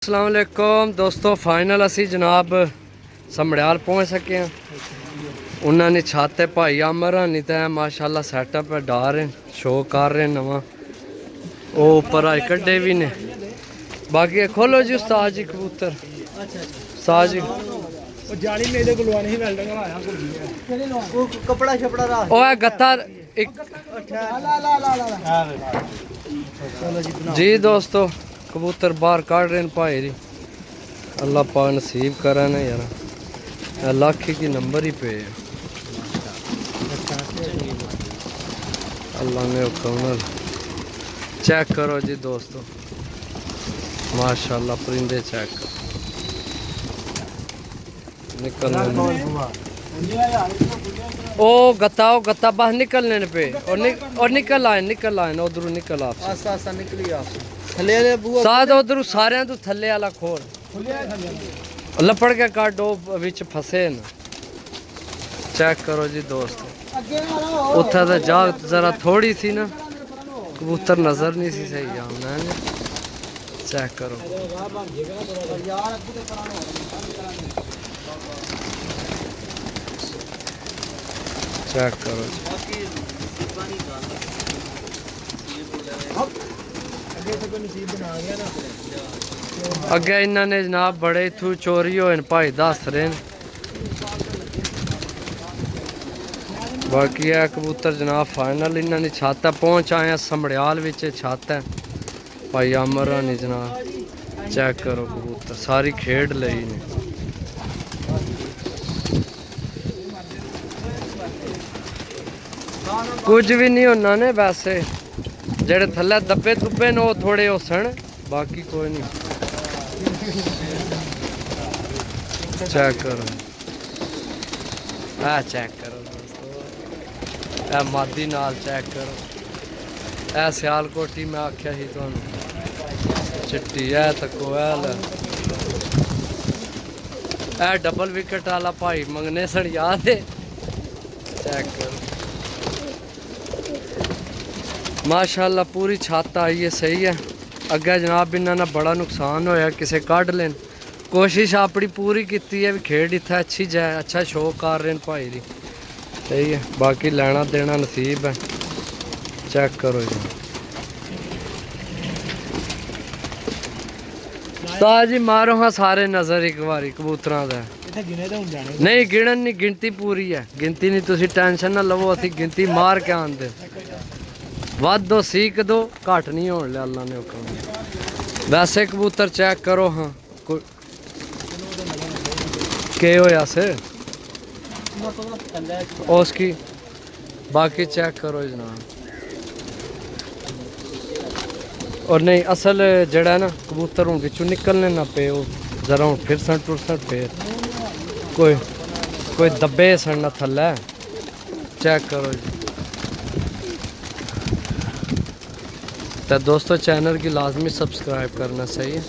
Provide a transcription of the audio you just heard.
अस्सलाम वालेकुम दोस्तों, फाइनल असी जनाब समड़ियाल पहुँच सके हैं। उन्होंने छाते भाई आमर हनी तो माशाल्लाह सैटअप है, डा रहे शो कर रहे नवा। वो उपर आए कड्डे भी ने। बाकी खोलो जी उस्ताद जी कबूतर। उस्ताद जी ओ है गत्ता जी दोस्तों, कबूतर बाहर काट रहे हैं भाई जी। अल्लाह पाक नसीब करा ना यार, लाख की नंबर ही पे अल्लाह ने हुक्म। चेक करो जी दोस्तों, माशाल्लाह परिंदे चेक करो। ओ गत्ता बस निकलने पे और निकल आए उधर निकल आप साथ उधर सारे तो थले वाला खोल लपड़ के काटो विच फसे न। चेक करो जी दोस्त, उथा तो जागत जरा थोड़ी सी ना, कबूतर नजर नहीं सी सही आमना। चेक करो, चेक करो अगे इन्होंने जनाब बड़े इथू चोरी होए भाई दस रहे हैं। बाकी है कबूतर जनाब फाइनल इन्होंने छत है पहुँच आए समड़ियाल विच छत है भाई आमर रानी जनाब। चेक करो कबूतर सारी खेड लई ने। कुछ भी नहीं होना ने, वैसे जेड़े थले दब्बे दुब्बे ने वो थोड़े होसन, बाकी कोई नहीं। चेक करो चेक करो दोस्तों, ए मादी नाल चेक करो। ए सियालकोटी मैं आख्या ही तुहानू चिट्टी है तको ए डबल विकेट वाला भाई मंगने सन याद है। चेक करो माशाल्लाह पूरी छत आई है, सही है। अगे जनाब इन्होंने बड़ा नुकसान होया, किसे कढ़ लेन। कोशिश अपनी पूरी की है भी खेड इतना अच्छी जाए, अच्छा शो कर रहे हैं भाई जी, सही है। बाकी लेना देना नसीब है। चेक करो जी उस्ताद जी, मारो हाँ सारे नज़र एक बारी कबूतरों का। नहीं गिणन नहीं, गिनती पूरी है, गिनती नहीं तुसी टेंशन ना लवो, असी गिनती मार के आंदे। वध दो सीख दो, घट नहीं होने लिया अल्लाह ने हुक्म। वैसे कबूतर चेक करो हाँ के होया से उसकी। बाकी चेक करो जनाब। और नहीं असल जड़ा ना कबूतर हूँ बिचू निकलने ना पे, वो जरा हूँ फिर सन टुरसन फिर कोई दब्बे सन ना थल्ले। चेक करो जी। तो दोस्तों चैनल की लाजमी सब्सक्राइब करना, सही है।